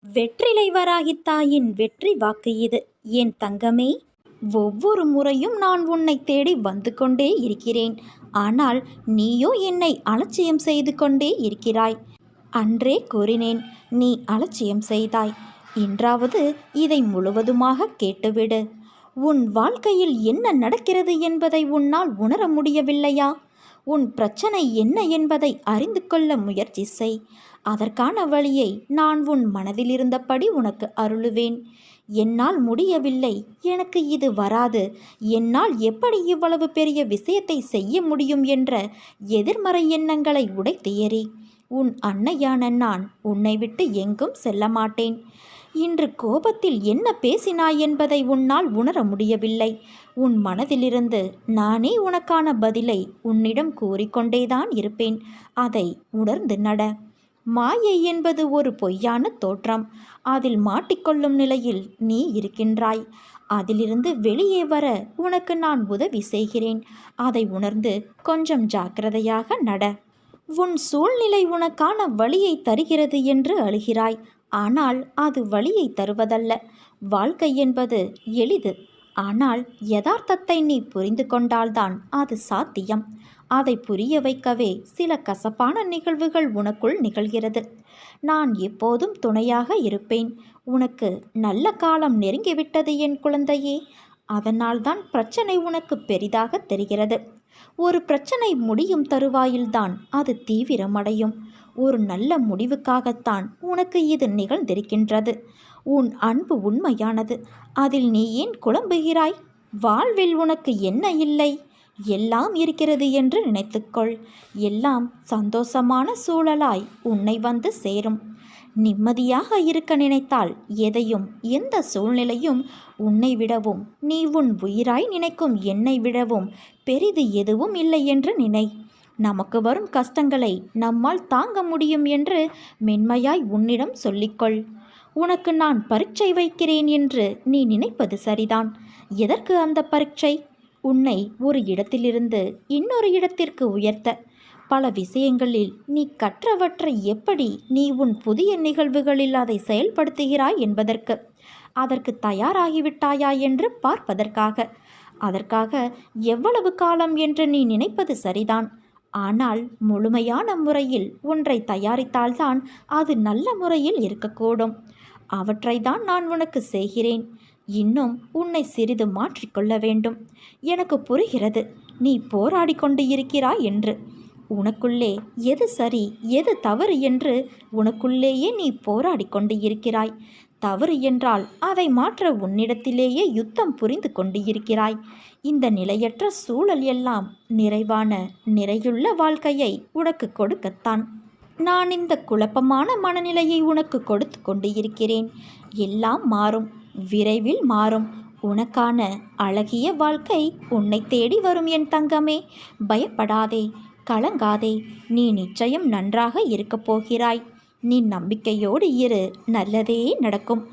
வெற்றிலை வராகி தாயின் வெற்றி வாக்கு இது. என் தங்கமே, ஒவ்வொரு முறையும் நான் உன்னை தேடி வந்து கொண்டே இருக்கிறேன். ஆனால் நீயோ என்னை அலட்சியம் செய்து கொண்டே இருக்கிறாய். அன்றே கூறினேன், நீ அலட்சியம் செய்தாய். இன்றாவது இதை முழுவதுமாக கேட்டுவிடு. உன் வாழ்க்கையில் என்ன நடக்கிறது என்பதை உன்னால் உணர முடியவில்லையா? உன் பிரச்சனை என்ன என்பதை அறிந்து கொள்ள முயற்சி செய். அதற்கான வழியை நான் உன் மனதில் இருந்தபடி உனக்கு அருளுவேன். என்னால் முடியவில்லை, எனக்கு இது வராது, என்னால் எப்படி இவ்வளவு பெரிய விஷயத்தை செய்ய முடியும் என்ற எதிர்மறை எண்ணங்களை உடைத்து எறி. உன் அன்னையான நான் உன்னை விட்டு எங்கும் செல்ல மாட்டேன். இன்று கோபத்தில் என்ன பேசினாய் என்பதை உன்னால் உணர முடியவில்லை. உன் மனதிலிருந்து நானே உனக்கான பதிலை உன்னிடம் கூறிக்கொண்டேதான் இருப்பேன். அதை உணர்ந்து நட. மாயை என்பது ஒரு பொய்யான தோற்றம். அதில் மாட்டிக்கொள்ளும் நிலையில் நீ இருக்கின்றாய். அதிலிருந்து வெளியே வர உனக்கு நான் உதவி செய்கிறேன். அதை உணர்ந்து கொஞ்சம் ஜாக்கிரதையாக நட. உன் சூழ்நிலை உனக்கான வழியை தருகிறது என்று அழுகிறாய். ஆனால் அது வழியை தருவதல்ல. வாழ்க்கை என்பது எளிது. ஆனால் யதார்த்தத்தை நீ புரிந்து கொண்டால்தான் அது சாத்தியம். அதை புரிய வைக்கவே சில கசப்பான நிகழ்வுகள் உனக்குள் நிகழ்கிறது. நான் எப்போதும் துணையாக இருப்பேன். உனக்கு நல்ல காலம் நெருங்கிவிட்டது என் குழந்தையே. அதனால்தான் பிரச்சனை உனக்கு பெரிதாக தெரிகிறது. ஒரு பிரச்சனை முடியும் தருவாயில்தான் அது தீவிரமடையும். ஒரு நல்ல முடிவுக்காகத்தான் உனக்கு இது நிகழ்ந்திருக்கின்றது. உன் அன்பு உண்மையானது. அதில் நீ ஏன் குழம்புகிறாய்? வாழ்வில் உனக்கு என்ன இல்லை? எல்லாம் இருக்கிறது என்று நினைத்துக்கொள். எல்லாம் சந்தோஷமான சூழலாய் உன்னை வந்து சேரும். நிம்மதியாக இருக்க நினைத்தால் எதையும் எந்த சூழ்நிலையும் உன்னை விடவும் நீ உன் உயிராய் நினைக்கும் என்னை விடவும் பெரிது எதுவும் இல்லை என்று நினை. நமக்கு வரும் கஷ்டங்களை நம்மால் தாங்க முடியும் என்று மென்மையாய் உன்னிடம் சொல்லிக்கொள். உனக்கு நான் பரீட்சை வைக்கிறேன் என்று நீ நினைப்பது சரிதான். எதற்கு அந்த பரீட்சை? உன்னை ஒரு இடத்திலிருந்து இன்னொரு இடத்திற்கு உயர்த்த. பல விஷயங்களில் நீ கற்றவற்றை எப்படி நீ உன் புதிய நிகழ்வுகளில் அதை செயல்படுத்துகிறாய் என்பதற்கு. அதற்கு தயாராகிவிட்டாயா என்று பார்ப்பதற்காக. அதற்காக எவ்வளவு காலம் என்று நீ நினைப்பது சரிதான். ஆனால் முழுமையான முறையில் ஒன்றை தயாரித்தால்தான் அது நல்ல முறையில் இருக்கக்கூடும். அவற்றை தான் நான் உனக்கு செய்கிறேன். இன்னும் உன்னை சிறிது மாற்றிக்கொள்ள வேண்டும். எனக்கு புரிகிறது நீ போராடி கொண்டு இருக்கிறாய் என்று. உனக்குள்ளே எது சரி எது தவறு என்று உனக்குள்ளேயே நீ போராடி கொண்டு இருக்கிறாய். தவறு என்றால் அதை மாற்ற உன்னிடத்திலேயே யுத்தம் புரிந்து கொண்டு இருக்கிறாய். இந்த நிலையற்ற சூழல் எல்லாம் நிறைவான நிறையுள்ள வாழ்க்கையை உனக்கு கொடுக்கத்தான். நான் இந்த குழப்பமான மனநிலையை உனக்கு கொடுத்து கொண்டு இருக்கிறேன். எல்லாம் மாறும், விரைவில் மாறும். உனக்கான அழகிய வாழ்க்கை உன்னை தேடி வரும் என் தங்கமே. பயப்படாதே, கலங்காதே. நீ நிச்சயம் நன்றாக இருக்கப் போகிறாய். நீ நம்பிக்கையோடு இரு, நல்லதே நடக்கும்.